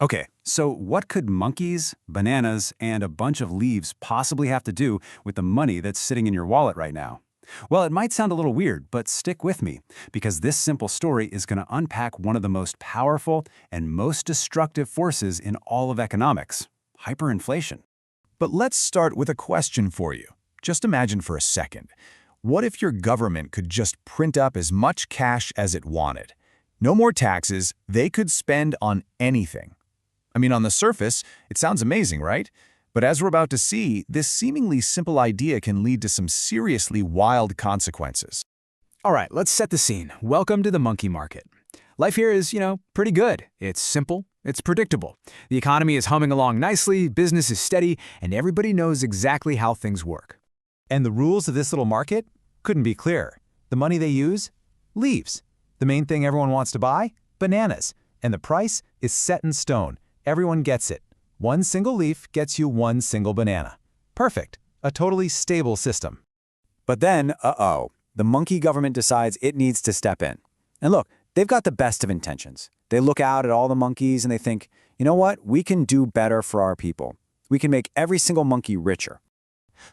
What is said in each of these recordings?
Okay, so what could monkeys, bananas, and a bunch of leaves possibly have to do with the money that's sitting in your wallet right now? Well, it might sound a little weird, but stick with me, because this simple story is going to unpack one of the most powerful and most destructive forces in all of economics: hyperinflation. But let's start with a question for you. Just imagine for a second. What if your government could just print up as much cash as it wanted? No more taxes, they could spend on anything. I mean, on the surface, it sounds amazing, right? But as we're about to see, this seemingly simple idea can lead to some seriously wild consequences. All right, let's set the scene. Welcome to the monkey market. Life here is, pretty good. It's simple, it's predictable. The economy is humming along nicely, business is steady, and everybody knows exactly how things work. And the rules of this little market couldn't be clearer. The money they use? Leaves. The main thing everyone wants to buy? Bananas. And the price is set in stone. Everyone gets it. One single leaf gets you one single banana. Perfect. A totally stable system. But then, the monkey government decides it needs to step in. And look, they've got the best of intentions. They look out at all the monkeys and they think, you know what, we can do better for our people. We can make every single monkey richer.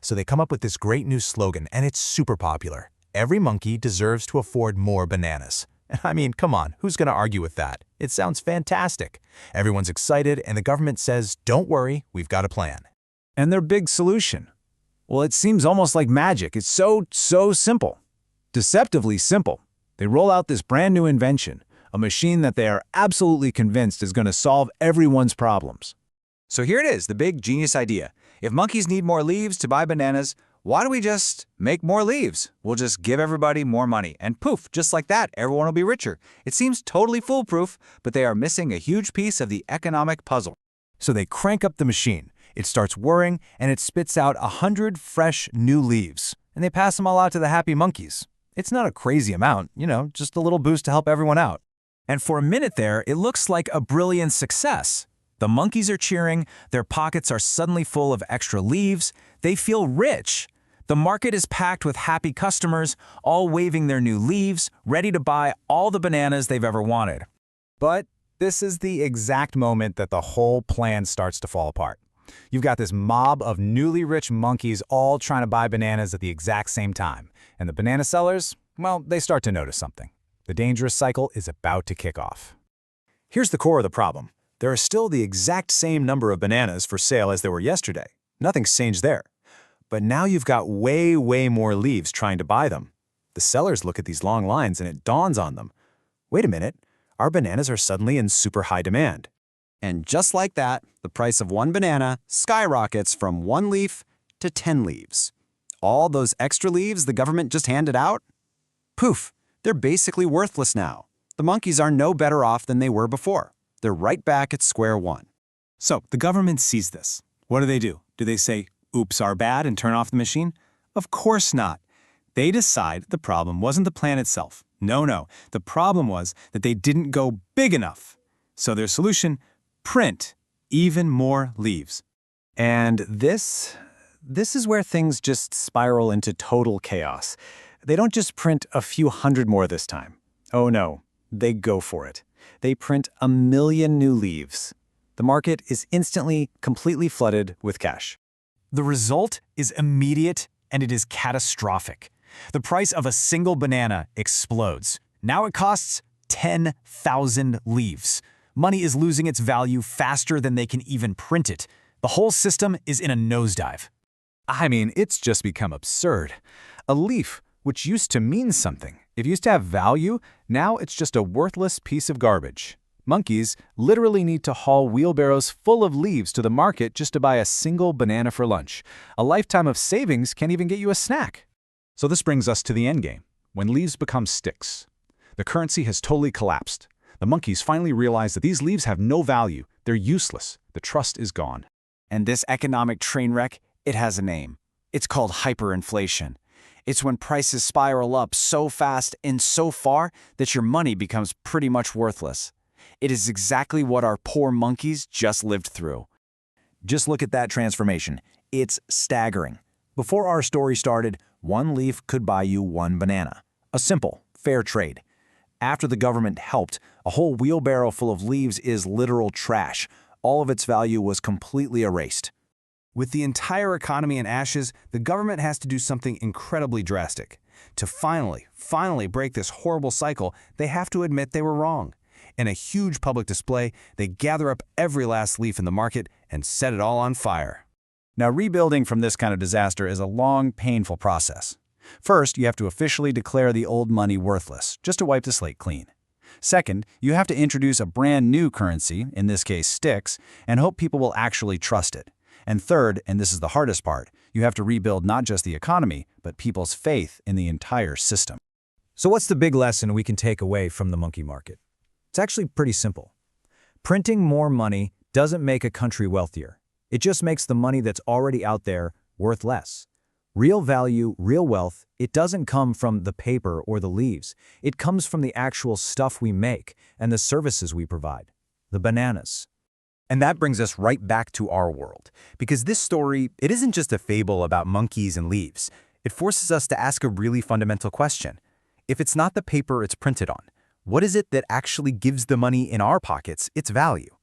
So they come up with this great new slogan, and it's super popular. Every monkey deserves to afford more bananas. I mean, come on, who's going to argue with that? It sounds fantastic. Everyone's excited, and the government says, don't worry, we've got a plan. And their big solution? Well, it seems almost like magic. It's so simple. Deceptively simple. They roll out this brand new invention, a machine that they are absolutely convinced is going to solve everyone's problems. So here it is, the big genius idea. If monkeys need more leaves to buy bananas, why don't we just make more leaves? We'll just give everybody more money, and poof, just like that, everyone will be richer. It seems totally foolproof, but they are missing a huge piece of the economic puzzle. So they crank up the machine. It starts whirring, and it spits out 100 fresh new leaves. And they pass them all out to the happy monkeys. It's not a crazy amount, just a little boost to help everyone out. And for a minute there, it looks like a brilliant success. The monkeys are cheering, their pockets are suddenly full of extra leaves, they feel rich. The market is packed with happy customers, all waving their new leaves, ready to buy all the bananas they've ever wanted. But this is the exact moment that the whole plan starts to fall apart. You've got this mob of newly rich monkeys all trying to buy bananas at the exact same time. And the banana sellers, well, they start to notice something. The dangerous cycle is about to kick off. Here's the core of the problem. There are still the exact same number of bananas for sale as there were yesterday. Nothing's changed there. But now you've got way more leaves trying to buy them. The sellers look at these long lines and it dawns on them. Wait a minute, our bananas are suddenly in super high demand. And just like that, the price of one banana skyrockets from 1 leaf to 10 leaves. All those extra leaves the government just handed out? Poof, they're basically worthless now. The monkeys are no better off than they were before. They're right back at square one. So the government sees this. What do? Do they say, oops, our bad, and turn off the machine? Of course not. They decide the problem wasn't the plan itself. No. The problem was that they didn't go big enough. So their solution, print even more leaves. And this is where things just spiral into total chaos. They don't just print a few hundred more this time. Oh no, they go for it. They print 1 million new leaves. The market is instantly, completely flooded with cash. The result is immediate and it is catastrophic. The price of a single banana explodes. Now it costs 10,000 leaves. Money is losing its value faster than they can even print it. The whole system is in a nosedive. I mean, it's just become absurd. A leaf, which used to mean something, it used to have value, now it's just a worthless piece of garbage. Monkeys literally need to haul wheelbarrows full of leaves to the market just to buy a single banana for lunch. A lifetime of savings can't even get you a snack. So this brings us to the endgame, when leaves become sticks. The currency has totally collapsed. The monkeys finally realize that these leaves have no value. They're useless. The trust is gone. And this economic train wreck, it has a name. It's called hyperinflation. It's when prices spiral up so fast and so far that your money becomes pretty much worthless. It is exactly what our poor monkeys just lived through. Just look at that transformation. It's staggering. Before our story started, 1 leaf could buy you 1 banana. A simple, fair trade. After the government helped, a whole wheelbarrow full of leaves is literal trash. All of its value was completely erased. With the entire economy in ashes, the government has to do something incredibly drastic. To finally break this horrible cycle, they have to admit they were wrong. In a huge public display, they gather up every last leaf in the market and set it all on fire. Now, rebuilding from this kind of disaster is a long, painful process. First, you have to officially declare the old money worthless, just to wipe the slate clean. Second, you have to introduce a brand new currency, in this case sticks, and hope people will actually trust it. And third, and this is the hardest part, you have to rebuild not just the economy, but people's faith in the entire system. So what's the big lesson we can take away from the monkey market? It's actually pretty simple. Printing more money doesn't make a country wealthier. It just makes the money that's already out there worth less. Real value, real wealth, it doesn't come from the paper or the leaves. It comes from the actual stuff we make and the services we provide. The bananas. And that brings us right back to our world. Because this story, it isn't just a fable about monkeys and leaves. It forces us to ask a really fundamental question. If it's not the paper it's printed on, what is it that actually gives the money in our pockets its value?